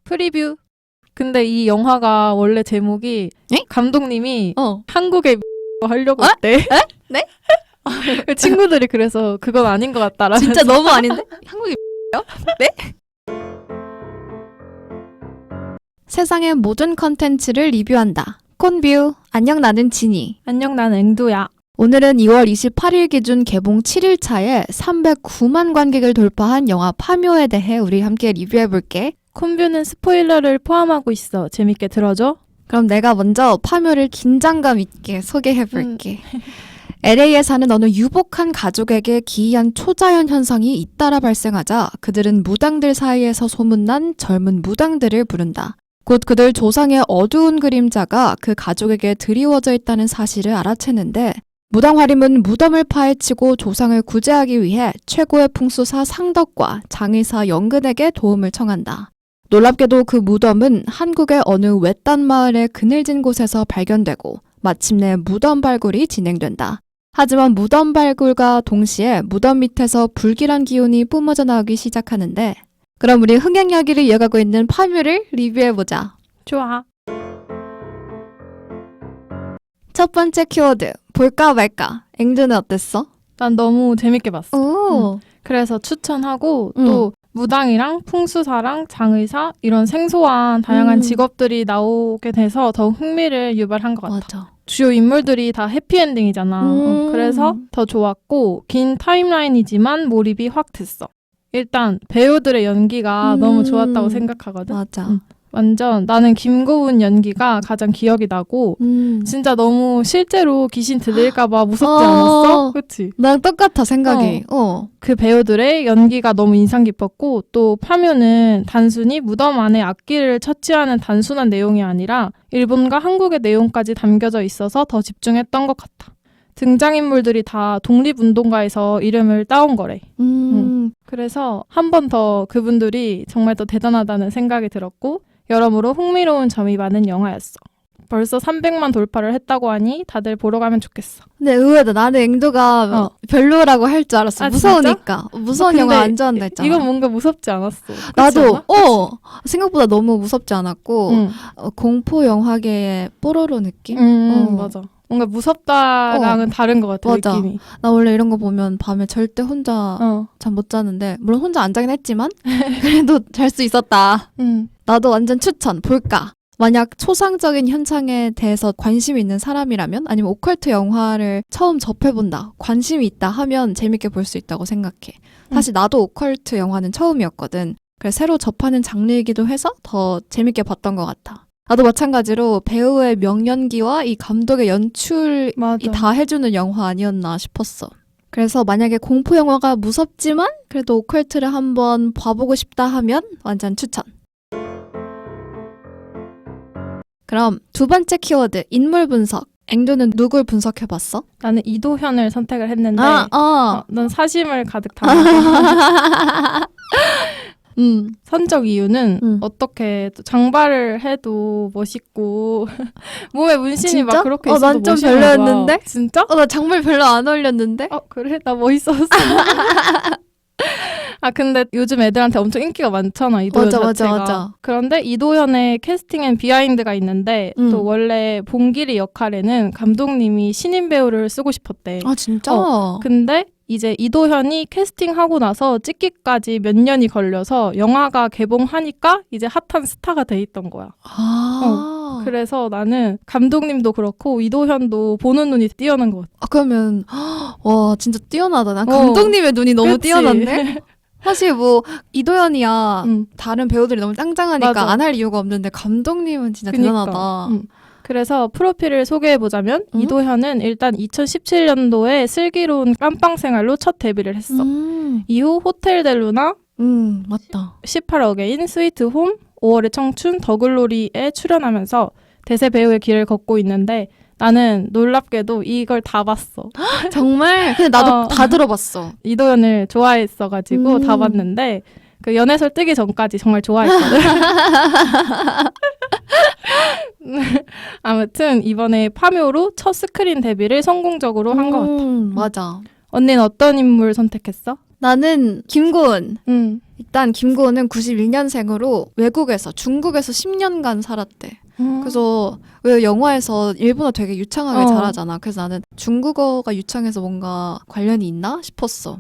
프리뷰. 근데 이 영화가 원래 제목이 에? 감독님이 한국에 하려고 했대. 네? 친구들이 그래서 그건 아닌 것 같다라면서. 진짜 너무 아닌데? 한국이 네? 세상의 모든 컨텐츠를 리뷰한다. 콘뷰. 안녕, 나는 진이. 안녕, 난 앵두야. 오늘은 2월 28일 기준 개봉 7일차에 309만 관객을 돌파한 영화 파묘에 대해 우리 함께 리뷰해볼게. 콘뷰는 스포일러를 포함하고 있어. 재밌게 들어줘. 그럼 내가 먼저 파묘를 긴장감 있게 소개해볼게. LA에 사는 어느 유복한 가족에게 기이한 초자연 현상이 잇따라 발생하자 그들은 무당들 사이에서 소문난 젊은 무당들을 부른다. 곧 그들 조상의 어두운 그림자가 그 가족에게 드리워져 있다는 사실을 알아채는데 무당화림은 무덤을 파헤치고 조상을 구제하기 위해 최고의 풍수사 상덕과 장의사 영근에게 도움을 청한다. 놀랍게도 그 무덤은 한국의 어느 외딴 마을의 그늘진 곳에서 발견되고 마침내 무덤 발굴이 진행된다. 하지만 무덤 발굴과 동시에 무덤 밑에서 불길한 기운이 뿜어져 나오기 시작하는데 그럼 우리 흥행 이야기를 이어가고 있는 파묘를 리뷰해보자. 좋아. 첫 번째 키워드, 볼까 말까. 앵두는 어땠어? 난 너무 재밌게 봤어. 오. 그래서 추천하고 또 무당이랑 풍수사랑 장의사 이런 생소한 다양한 직업들이 나오게 돼서 더욱 흥미를 유발한 것 같아. 맞아. 주요 인물들이 다 해피엔딩이잖아. 그래서 더 좋았고 긴 타임라인이지만 몰입이 확 됐어. 일단 배우들의 연기가 너무 좋았다고 생각하거든. 맞아. 완전 나는 김고은 연기가 가장 기억이 나고 진짜 너무 실제로 귀신 들릴까 봐 무섭지 않았어? 그치? 난 똑같아 생각이. 그 배우들의 연기가 너무 인상 깊었고 또 파묘는 단순히 무덤 안에 악기를 처치하는 단순한 내용이 아니라 일본과 한국의 내용까지 담겨져 있어서 더 집중했던 것 같아. 등장인물들이 다 독립운동가에서 이름을 따온 거래. 그래서 한 번 더 그분들이 정말 더 대단하다는 생각이 들었고 여러모로 흥미로운 점이 많은 영화였어. 벌써 300만 돌파를 했다고 하니 다들 보러 가면 좋겠어. 근데 의외다. 나는 앵두가 별로라고 할 줄 알았어. 아, 무서우니까. 무서운 영화 안 좋아한다 했잖아. 이건 뭔가 무섭지 않았어. 나도 생각보다 너무 무섭지 않았고 공포 영화계의 뽀로로 느낌? 맞아. 뭔가 무섭다랑은 다른 것 같아. 맞아. 느낌이. 나 원래 이런 거 보면 밤에 절대 혼자 잠 못 자는데 물론 혼자 안 자긴 했지만 그래도 잘 수 있었다. 나도 완전 추천. 볼까? 만약 초상적인 현상에 대해서 관심이 있는 사람이라면 아니면 오컬트 영화를 처음 접해본다, 관심이 있다 하면 재밌게 볼 수 있다고 생각해. 사실 나도 오컬트 영화는 처음이었거든. 그래서 새로 접하는 장르이기도 해서 더 재밌게 봤던 것 같아. 나도 마찬가지로 배우의 명연기와 이 감독의 연출이 다 해주는 영화 아니었나 싶었어. 그래서 만약에 공포 영화가 무섭지만 그래도 오컬트를 한번 봐보고 싶다 하면 완전 추천. 그럼 두 번째 키워드, 인물 분석. 앵두는 누굴 분석해봤어? 나는 이도현을 선택을 했는데 넌 사심을 가득 담아서 선적 이유는 어떻게 또 장발을 해도 멋있고 몸에 문신이 진짜? 막 그렇게 있어도 난 좀 멋있나 별로였는데? 봐. 진짜? 나 장발 별로 안 어울렸는데? 그래? 나 멋있었어. 근데 요즘 애들한테 엄청 인기가 많잖아, 이도현 자체가. 맞아. 그런데 이도현의 캐스팅 앤 비하인드가 있는데 또 원래 봉길이 역할에는 감독님이 신인 배우를 쓰고 싶었대. 아, 진짜? 근데 이제 이도현이 캐스팅하고 나서 찍기까지 몇 년이 걸려서 영화가 개봉하니까 이제 핫한 스타가 돼 있던 거야. 그래서 나는 감독님도 그렇고 이도현도 보는 눈이 뛰어난 것 같아. 그러면 와, 진짜 뛰어나다. 난 감독님의 눈이 너무 그치? 뛰어난데? 사실 이도현이야 다른 배우들이 너무 짱짱하니까 안 할 이유가 없는데 감독님은 진짜 대단하다. 그래서 프로필을 소개해보자면 이도현은 일단 2017년도에 슬기로운 깜빵 생활로 첫 데뷔를 했어. 이후 호텔 델루나, 맞다. 18어게인, 스위트 홈, 5월의 청춘, 더글로리에 출연하면서 대세 배우의 길을 걷고 있는데 나는 놀랍게도 이걸 다 봤어. 정말? 근데 나도 다 들어봤어. 이도현을 좋아했어가지고 다 봤는데 그 연애설 뜨기 전까지 정말 좋아했거든. 아무튼 이번에 파묘로 첫 스크린 데뷔를 성공적으로 한 것 같아. 맞아. 언니는 어떤 인물 선택했어? 나는 김고은. 응. 일단 김고은은 91년생으로 외국에서 중국에서 10년간 살았대. 그래서 왜 영화에서 일본어 되게 유창하게 잘하잖아. 그래서 나는 중국어가 유창해서 뭔가 관련이 있나 싶었어.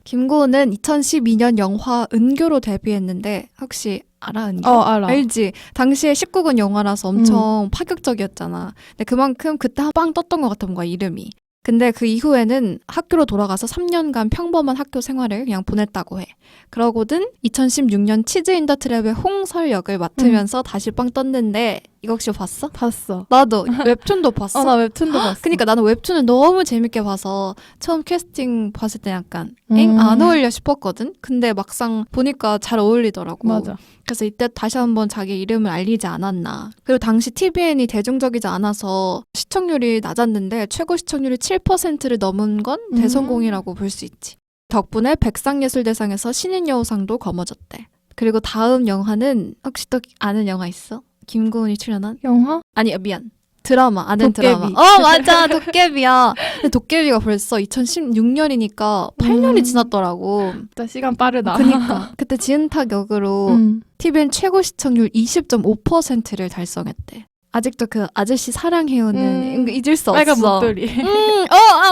김고은은 2012년 영화 은교로 데뷔했는데 혹시 알아? 은교? 알아. 알지? 당시에 19금 영화라서 엄청 파격적이었잖아. 근데 그만큼 그때 한 빵 떴던 것 같아, 뭔가 이름이. 근데 그 이후에는 학교로 돌아가서 3년간 평범한 학교 생활을 그냥 보냈다고 해. 그러고든 2016년 치즈 인더 트랩의 홍설 역을 맡으면서 다시 빵 떴는데 이거 혹시 봤어? 봤어. 나도 웹툰도 봤어. 나 웹툰도 봤어. 그러니까 나는 웹툰을 너무 재밌게 봐서 처음 캐스팅 봤을 때 약간 안 어울려 싶었거든? 근데 막상 보니까 잘 어울리더라고. 맞아. 그래서 이때 다시 한번 자기 이름을 알리지 않았나. 그리고 당시 TVN이 대중적이지 않아서 시청률이 낮았는데 최고 시청률이 7%를 넘은 건 대성공이라고 볼 수 있지. 덕분에 백상예술대상에서 신인여우상도 거머졌대. 그리고 다음 영화는 혹시 또 아는 영화 있어? 김고은이 출연한? 영화? 아니 미안. 드라마. 아는 도깨비. 드라마. 맞아. 도깨비야. 근데 도깨비가 벌써 2016년이니까 8년이 지났더라고. 진짜 시간 빠르다. 그니까. 그때 지은탁 역으로 TVN 최고 시청률 20.5%를 달성했대. 아직도 그 아저씨 사랑해요는 잊을 수 없어. 빨간 목도리.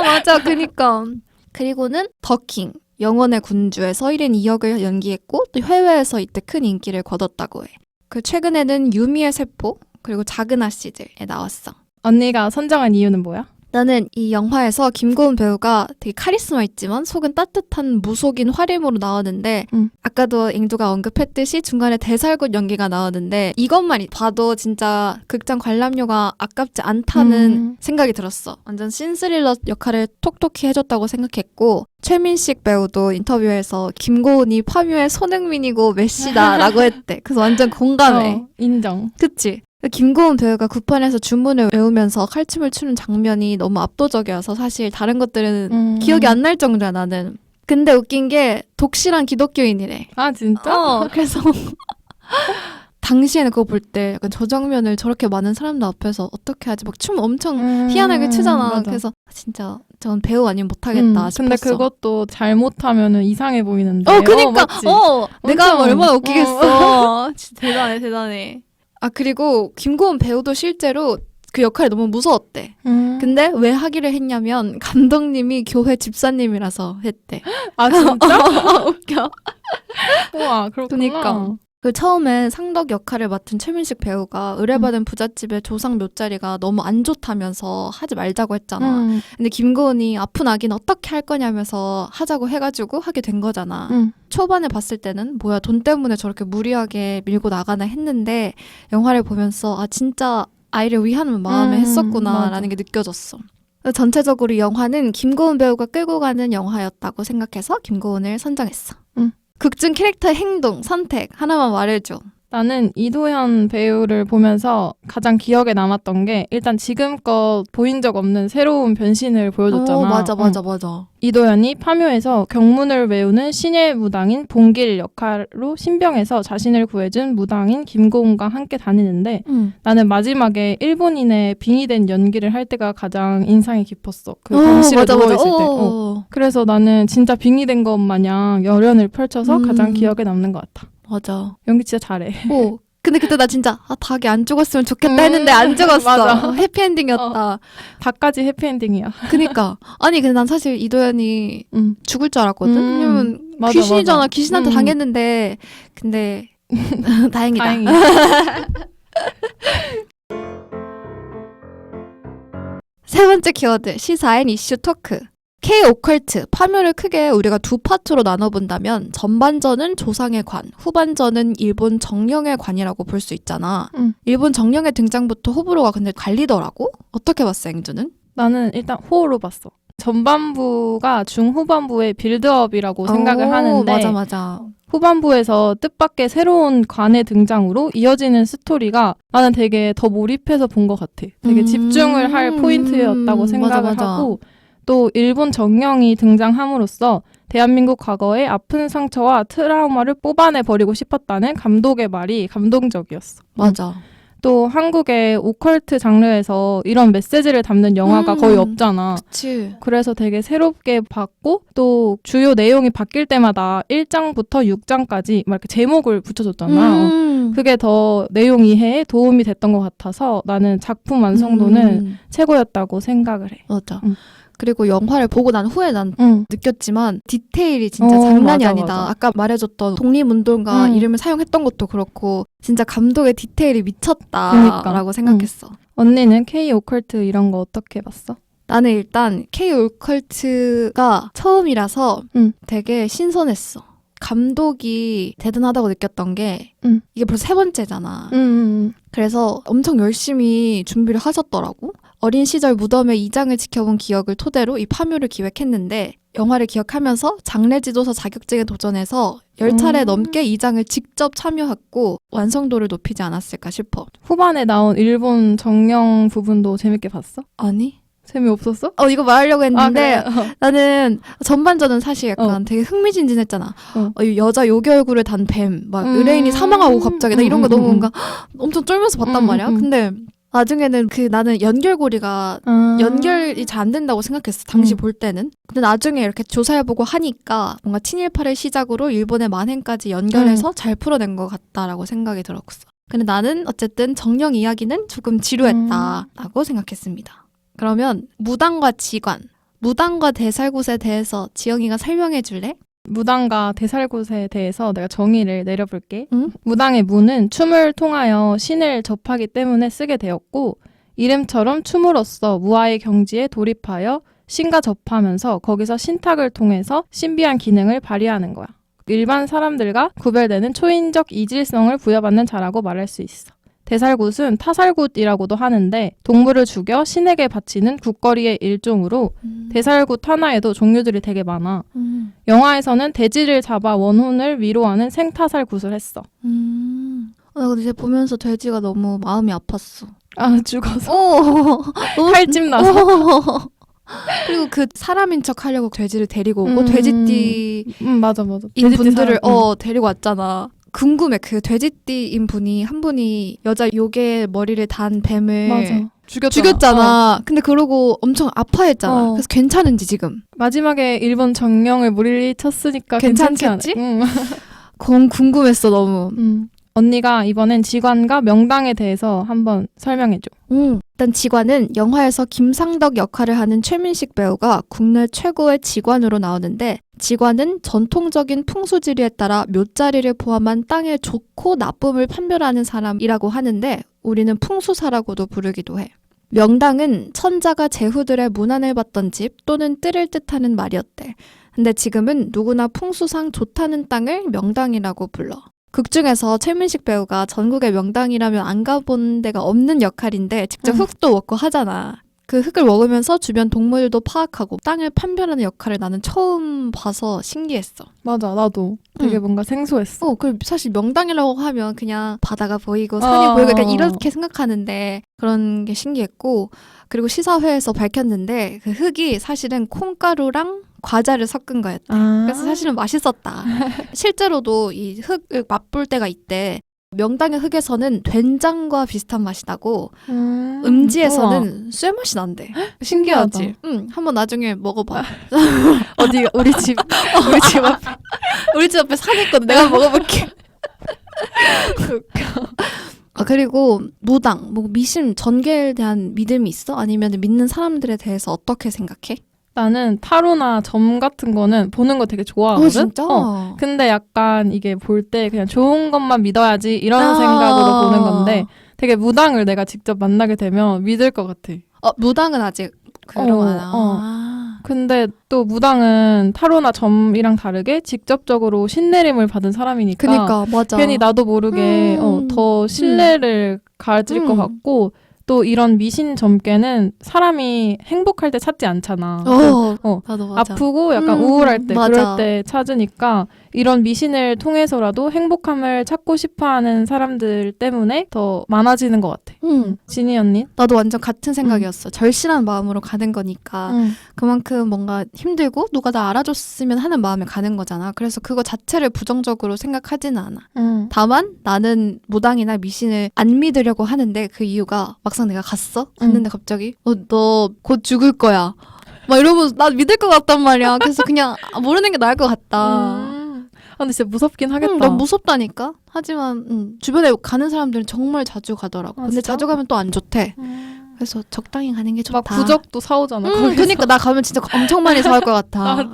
맞아. 그니까. 그리고는 더킹. 영원의 군주에서 1인 2역을 연기했고 또 해외에서 이때 큰 인기를 거뒀다고 해. 그 최근에는 유미의 세포 그리고 작은 아씨들에 나왔어. 언니가 선정한 이유는 뭐야? 나는 이 영화에서 김고은 배우가 되게 카리스마 있지만 속은 따뜻한 무속인 화림으로 나오는데 아까도 앵두가 언급했듯이 중간에 대살굿 연기가 나오는데 이것만 봐도 진짜 극장 관람료가 아깝지 않다는 생각이 들었어. 완전 신스릴러 역할을 톡톡히 해줬다고 생각했고 최민식 배우도 인터뷰에서 김고은이 파묘의 손흥민이고 메시다 라고 했대. 그래서 완전 공감해. 인정. 그치? 김고은 배우가 구판에서 주문을 외우면서 칼춤을 추는 장면이 너무 압도적이어서 사실 다른 것들은 기억이 안 날 정도야 나는. 근데 웃긴 게 독실한 기독교인이래. 아 진짜? 그래서 당시에는 그거 볼 때 약간 저 장면을 저렇게 많은 사람들 앞에서 어떻게 하지? 막 춤 엄청 희한하게 추잖아. 맞아. 그래서 진짜 전 배우 아니면 못하겠다 싶었어. 근데 그것도 잘못하면은 이상해 보이는데. 그니까. 맞지? 내가 엄청. 얼마나 웃기겠어. 진짜 대단해. 그리고 김고은 배우도 실제로 그 역할이 너무 무서웠대. 근데 왜 하기를 했냐면 감독님이 교회 집사님이라서 했대. 아 진짜? 웃겨. 우와 그렇구나. 그러니까. 그 처음에 상덕 역할을 맡은 최민식 배우가 의뢰받은 부잣집의 조상 묘자리가 너무 안 좋다면서 하지 말자고 했잖아. 근데 김고은이 아픈 아기는 어떻게 할 거냐면서 하자고 해가지고 하게 된 거잖아. 초반에 봤을 때는 뭐야 돈 때문에 저렇게 무리하게 밀고 나가나 했는데 영화를 보면서 진짜 아이를 위하는 마음에 했었구나라는 게 느껴졌어. 전체적으로 이 영화는 김고은 배우가 끌고 가는 영화였다고 생각해서 김고은을 선정했어. 극중 캐릭터의 행동, 선택 하나만 말해줘. 나는 이도현 배우를 보면서 가장 기억에 남았던 게 일단 지금껏 보인 적 없는 새로운 변신을 보여줬잖아. 맞아. 이도현이 파묘에서 경문을 외우는 신의 무당인 봉길 역할로 신병에서 자신을 구해준 무당인 김고은과 함께 다니는데 나는 마지막에 일본인의 빙의된 연기를 할 때가 가장 인상이 깊었어. 그 병실에 누워있을 때. 그래서 나는 진짜 빙의된 것 마냥 열연을 펼쳐서 가장 기억에 남는 것 같아. 맞아. 연기 진짜 잘해. 근데 그때 나 진짜 닭이 안 죽었으면 좋겠다 했는데 안 죽었어. 맞아. 해피엔딩이었다. 닭까지 해피엔딩이야. 그니까. 아니 근데 난 사실 이도현이 죽을 줄 알았거든. 왜냐면 맞아, 귀신이잖아. 맞아. 귀신한테 당했는데 근데 다행이다. 세 번째 키워드 시사인 이슈 토크. K-오컬트, 파묘를 크게 우리가 두 파트로 나눠본다면 전반전은 조상의 관, 후반전은 일본 정령의 관이라고 볼 수 있잖아. 일본 정령의 등장부터 호불호가 근데 갈리더라고? 어떻게 봤어, 앵두는? 나는 일단 호로 봤어. 전반부가 중후반부의 빌드업이라고 생각을 하는데 맞아. 후반부에서 뜻밖의 새로운 관의 등장으로 이어지는 스토리가 나는 되게 더 몰입해서 본 것 같아. 되게 집중을 할 포인트였다고 생각을 하고 또 일본 정령이 등장함으로써 대한민국 과거의 아픈 상처와 트라우마를 뽑아내버리고 싶었다는 감독의 말이 감동적이었어. 맞아. 또 한국의 오컬트 장르에서 이런 메시지를 담는 영화가 거의 없잖아. 그치. 그래서 되게 새롭게 봤고 또 주요 내용이 바뀔 때마다 1장부터 6장까지 막 이렇게 제목을 붙여줬잖아. 그게 더 내용 이해에 도움이 됐던 것 같아서 나는 작품 완성도는 최고였다고 생각을 해. 맞아. 그리고 영화를 보고 난 후에 난 느꼈지만 디테일이 진짜 장난이 맞아, 아니다. 맞아. 아까 말해줬던 독립운동가 이름을 사용했던 것도 그렇고 진짜 감독의 디테일이 미쳤다라고 그러니까. 생각했어. 언니는 K 오컬트 이런 거 어떻게 봤어? 나는 일단 K-오컬트가 처음이라서 되게 신선했어. 감독이 대단하다고 느꼈던 게 이게 벌써 3번째잖아. 그래서 엄청 열심히 준비를 하셨더라고. 어린 시절 무덤의 2장을 지켜본 기억을 토대로 이 파묘를 기획했는데 영화를 기억하면서 장례지도서 자격증에 도전해서 10차례 넘게 2장을 직접 참여했고 완성도를 높이지 않았을까 싶어. 후반에 나온 일본 정령 부분도 재밌게 봤어? 아니? 재미없었어? 이거 말하려고 했는데 그래? 나는 전반전은 사실 약간 되게 흥미진진했잖아. 이 여자 요괴 얼굴을 단 뱀, 막 의뢰인이 사망하고 갑자기 나 이런 거 너무 뭔가 엄청 쫄면서 봤단 말이야. 근데 나중에는 나는 연결고리가 연결이 잘 안 된다고 생각했어. 당시 볼 때는. 근데 나중에 이렇게 조사해보고 하니까 뭔가 친일파를 시작으로 일본의 만행까지 연결해서 잘 풀어낸 것 같다라고 생각이 들었어. 근데 나는 어쨌든 정령 이야기는 조금 지루했다라고 생각했습니다. 그러면 무당과 지관, 무당과 대살굿에 대해서 지영이가 설명해 줄래? 무당과 대살굿에 대해서 내가 정의를 내려볼게. 응? 무당의 무는 춤을 통하여 신을 접하기 때문에 쓰게 되었고 이름처럼 춤으로써 무아의 경지에 돌입하여 신과 접하면서 거기서 신탁을 통해서 신비한 기능을 발휘하는 거야. 일반 사람들과 구별되는 초인적 이질성을 부여받는 자라고 말할 수 있어. 대살굿은 타살굿이라고도 하는데 동물을 죽여 신에게 바치는 굿거리의 일종으로 대살굿 하나에도 종류들이 되게 많아. 영화에서는 돼지를 잡아 원혼을 위로하는 생타살굿을 했어. 나 근데 이제 보면서 돼지가 너무 마음이 아팠어. 아, 죽어서? 너무 칼집 나서? 그리고 그 사람인 척 하려고 돼지를 데리고 오고 돼지띠인 맞아. 분들을 데리고 왔잖아. 궁금해. 그 돼지띠인 분이 한 분이 여자 요괴 머리를 단 뱀을 맞아. 죽였잖아. 근데 그러고 엄청 아파했잖아. 그래서 괜찮은지 지금. 마지막에 일본 정령을 물리쳤으니까 괜찮겠지? 그건 궁금했어 너무. 언니가 이번엔 지관과 명당에 대해서 한번 설명해줘. 일단 지관은 영화에서 김상덕 역할을 하는 최민식 배우가 국내 최고의 지관으로 나오는데 지관은 전통적인 풍수지리에 따라 묘자리를 포함한 땅의 좋고 나쁨을 판별하는 사람이라고 하는데 우리는 풍수사라고도 부르기도 해. 명당은 천자가 제후들의 문안을 받던 집 또는 뜰을 뜻하는 말이었대. 근데 지금은 누구나 풍수상 좋다는 땅을 명당이라고 불러. 극 중에서 최민식 배우가 전국의 명당이라면 안 가본 데가 없는 역할인데 직접 흙도 먹고 하잖아. 그 흙을 먹으면서 주변 동물도 파악하고 땅을 판별하는 역할을 나는 처음 봐서 신기했어. 맞아, 나도 되게 뭔가 생소했어. 그리고 사실 명당이라고 하면 그냥 바다가 보이고 산이 보이고 약간 이렇게 생각하는데 그런 게 신기했고 그리고 시사회에서 밝혔는데 그 흙이 사실은 콩가루랑 과자를 섞은 거였대. 그래서 사실은 맛있었다. 실제로도 이 흙을 맛볼 때가 있대. 명당의 흙에서는 된장과 비슷한 맛이 나고 음지에서는 쇠맛이 난대. 신기하지? 한번 나중에 먹어봐. 어디 우리 집 앞에 우리 집 앞에 산 있거든. 내가 먹어볼게. 그리고 무당, 미신, 전개에 대한 믿음이 있어? 아니면 믿는 사람들에 대해서 어떻게 생각해? 나는 타로나 점 같은 거는 보는 거 되게 좋아하거든. 진짜? 근데 약간 이게 볼 때 그냥 좋은 것만 믿어야지 이런 생각으로 보는 건데 되게 무당을 내가 직접 만나게 되면 믿을 것 같아. 무당은 아직 그러나. 근데 또 무당은 타로나 점이랑 다르게 직접적으로 신내림을 받은 사람이니까 그러니까 맞아. 괜히 나도 모르게 더 신뢰를 가질 것 같고 또 이런 미신 점괘는 사람이 행복할 때 찾지 않잖아. 나도 맞아. 아프고 약간 우울할 때 맞아. 그럴 때 찾으니까 이런 미신을 통해서라도 행복함을 찾고 싶어하는 사람들 때문에 더 많아지는 것 같아. 지니 언니? 나도 완전 같은 생각이었어. 절실한 마음으로 가는 거니까 그만큼 뭔가 힘들고 누가 나 알아줬으면 하는 마음에 가는 거잖아. 그래서 그거 자체를 부정적으로 생각하지는 않아. 다만 나는 무당이나 미신을 안 믿으려고 하는데 그 이유가 막상 내가 갔는데 갑자기 너 곧 죽을 거야. 막 이러면서 나 믿을 것 같단 말이야. 그래서 그냥 모르는 게 나을 것 같다. 근데 진짜 무섭긴 하겠다. 너무 무섭다니까? 하지만 주변에 가는 사람들은 정말 자주 가더라고. 근데 진짜? 자주 가면 또 안 좋대. 그래서 적당히 가는 게 좋다. 막 부적도 사오잖아. 거기서. 그러니까 나 가면 진짜 엄청 많이 사올 것 같아.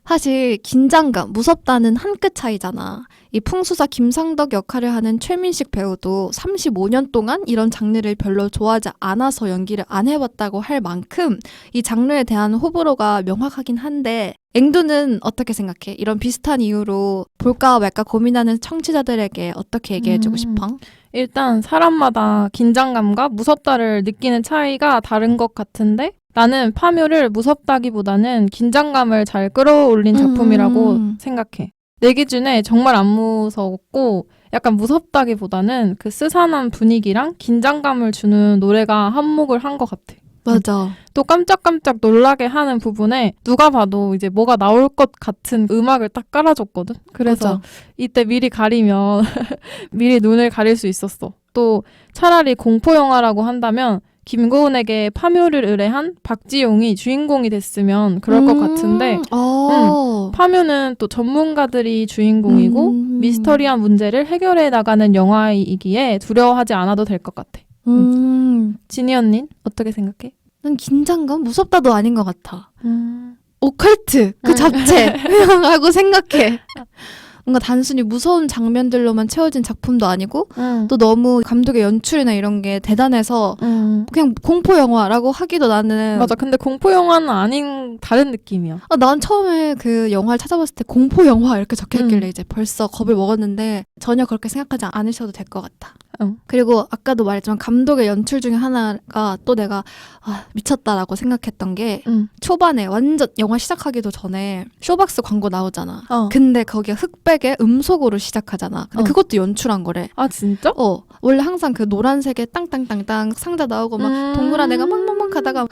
사실 긴장감, 무섭다는 한 끗 차이잖아. 이 풍수사 김상덕 역할을 하는 최민식 배우도 35년 동안 이런 장르를 별로 좋아하지 않아서 연기를 안 해봤다고 할 만큼 이 장르에 대한 호불호가 명확하긴 한데 앵두는 어떻게 생각해? 이런 비슷한 이유로 볼까 말까 고민하는 청취자들에게 어떻게 얘기해주고 싶어? 일단 사람마다 긴장감과 무섭다를 느끼는 차이가 다른 것 같은데 나는 파묘를 무섭다기보다는 긴장감을 잘 끌어올린 작품이라고 생각해. 내 기준에 정말 안 무서웠고 약간 무섭다기보다는 그 스산한 분위기랑 긴장감을 주는 노래가 한몫을 한 것 같아. 맞아. 또 깜짝깜짝 놀라게 하는 부분에 누가 봐도 이제 뭐가 나올 것 같은 음악을 딱 깔아줬거든. 그래서 맞아. 이때 미리 가리면 미리 눈을 가릴 수 있었어. 또 차라리 공포 영화라고 한다면 김고은에게 파묘를 의뢰한 박지용이 주인공이 됐으면 그럴 것 같은데 파묘는 또 전문가들이 주인공이고 미스터리한 문제를 해결해 나가는 영화이기에 두려워하지 않아도 될 것 같아. 지니 언니는 어떻게 생각해? 난 긴장감? 무섭다도 아닌 것 같아. 오컬트 그 자체라고 생각해. 뭔가 단순히 무서운 장면들로만 채워진 작품도 아니고 또 너무 감독의 연출이나 이런 게 대단해서 그냥 공포 영화라고 하기도 나는 맞아. 근데 공포 영화는 아닌 다른 느낌이야. 난 처음에 그 영화를 찾아봤을 때 공포 영화 이렇게 적혀있길래 이제 벌써 겁을 먹었는데 전혀 그렇게 생각하지 않으셔도 될 것 같아. 그리고 아까도 말했지만 감독의 연출 중에 하나가 또 내가 미쳤다라고 생각했던 게 초반에 완전 영화 시작하기도 전에 쇼박스 광고 나오잖아. 근데 거기에 흑백에 음속으로 시작하잖아. 근데 그것도 연출한 거래. 아 진짜? 원래 항상 그 노란색에 땅땅땅땅 상자 나오고 막 동그란 애가 막 가다가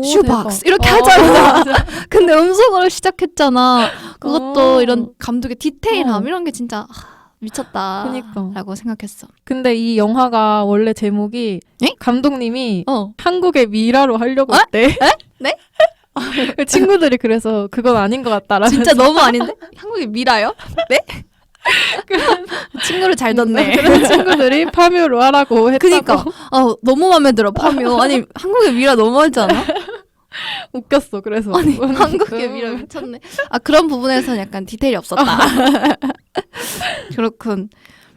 쇼박스 이렇게 하잖아. 근데 음속으로 시작했잖아. 그것도 이런 감독의 디테일함 이런 게 진짜 미쳤다. 그니까. 라고 생각했어. 근데 이 영화가 원래 제목이 감독님이 한국의 미라로 하려고 했대. 네? 친구들이 그래서 그건 아닌 것 같다라면서. 진짜 너무 아닌데? 한국의 미라요? 네? 친구를 잘 뒀네. 그래서 친구들이 파묘로 하라고 했다고. 그니까 너무 마음에 들어 파묘. 아니 한국의 미라 너무하지 않아? 웃겼어. 그래서 아니 한국의 미라 미쳤네. 그런 부분에서는 약간 디테일이 없었다. 그렇군.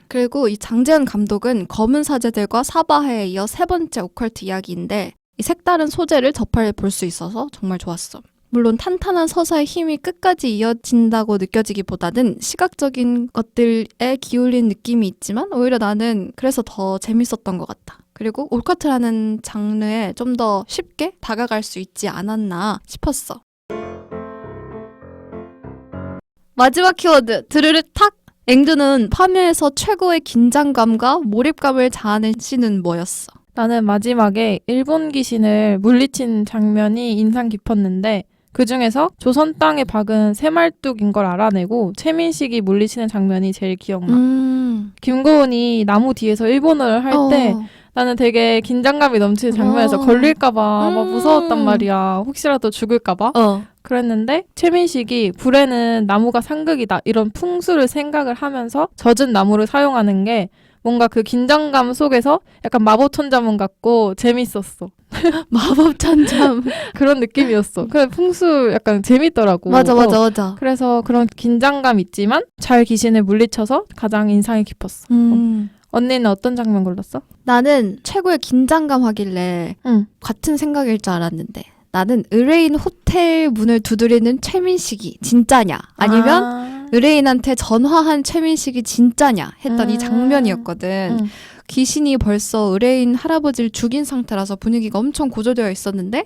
그리고 이 장재현 감독은 검은 사제들과 사바해에 이어 세 번째 오컬트 이야기인데 이 색다른 소재를 접할 볼 수 있어서 정말 좋았어. 물론 탄탄한 서사의 힘이 끝까지 이어진다고 느껴지기보다는 시각적인 것들에 기울인 느낌이 있지만 오히려 나는 그래서 더 재밌었던 것 같아. 그리고 오컬트라는 장르에 좀 더 쉽게 다가갈 수 있지 않았나 싶었어. 마지막 키워드 드르르 탁! 앵두는 파묘에서 최고의 긴장감과 몰입감을 자아낸 씬은 뭐였어? 나는 마지막에 일본 귀신을 물리친 장면이 인상 깊었는데 그중에서 조선 땅에 박은 새말뚝인 걸 알아내고 최민식이 물리치는 장면이 제일 기억나. 김고은이 나무 뒤에서 일본어를 할 때 나는 되게 긴장감이 넘치는 장면에서 걸릴까봐 막 무서웠단 말이야. 혹시라도 죽을까봐. 그랬는데 최민식이 불에는 나무가 상극이다 이런 풍수를 생각을 하면서 젖은 나무를 사용하는 게 뭔가 그 긴장감 속에서 약간 마법천자문 같고 재밌었어. 마법천자문 그런 느낌이었어. 그래 풍수 약간 재밌더라고. 맞아. 그래서 그런 긴장감 있지만 잘 귀신을 물리쳐서 가장 인상이 깊었어. 언니는 어떤 장면 골랐어? 나는 최고의 긴장감 하길래 같은 생각일 줄 알았는데 나는 의뢰인 호텔 문을 두드리는 최민식이 진짜냐 아니면 의뢰인한테 전화한 최민식이 진짜냐 했던 이 장면이었거든. 귀신이 벌써 의뢰인 할아버지를 죽인 상태라서 분위기가 엄청 고조되어 있었는데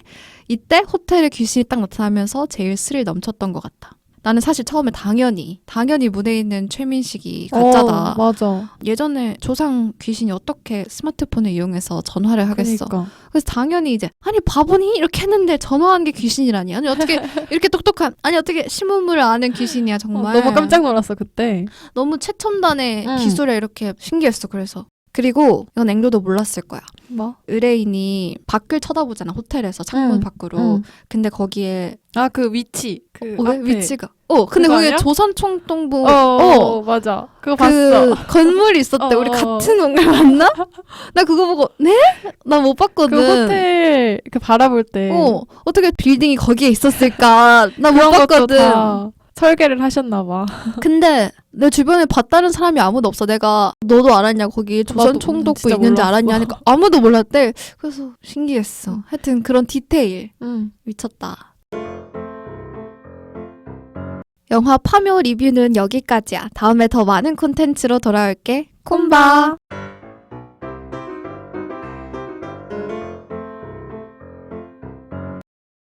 이때 호텔에 귀신이 딱 나타나면서 제일 스릴 넘쳤던 것 같아. 나는 사실 처음에 당연히 문에 있는 최민식이 가짜다. 맞아. 예전에 조상 귀신이 어떻게 스마트폰을 이용해서 전화를 하겠어. 그러니까. 그래서 당연히 이제 아니 바보니 이렇게 했는데 전화한 게 귀신이라니. 아니 어떻게 이렇게 똑똑한 아니 어떻게 신문물을 아는 귀신이야 정말. 너무 깜짝 놀랐어 그때. 너무 최첨단의 응. 기술에 이렇게 신기했어. 그래서 그리고 이건 앵도도 몰랐을 거야. 뭐? 의뢰인이 밖을 쳐다보잖아 호텔에서 창문 응. 밖으로. 응. 근데 거기에 아 그 위치. 그 왜 앞에. 위치가 근데 그거 거기에 아니야? 조선총독부 맞아. 그거 그 봤어. 건물이 있었대. 우리 같은 건물 맞나? 나 그거 보고 네? 나 못 봤거든. 그 호텔 그 바라볼 때. 어떻게 빌딩이 거기에 있었을까? 나 못 그런 것도 봤거든. 다 설계를 하셨나 봐. 근데 내 주변에 봤다는 사람이 아무도 없어. 내가 너도 알았냐? 거기 조선총독부 진짜 있는지 몰랐어. 알았냐? 하니까 아무도 몰랐대. 그래서 신기했어. 하여튼 그런 디테일 미쳤다. 영화 파묘 리뷰는 여기까지야. 다음에 더 많은 콘텐츠로 돌아올게. 콤바.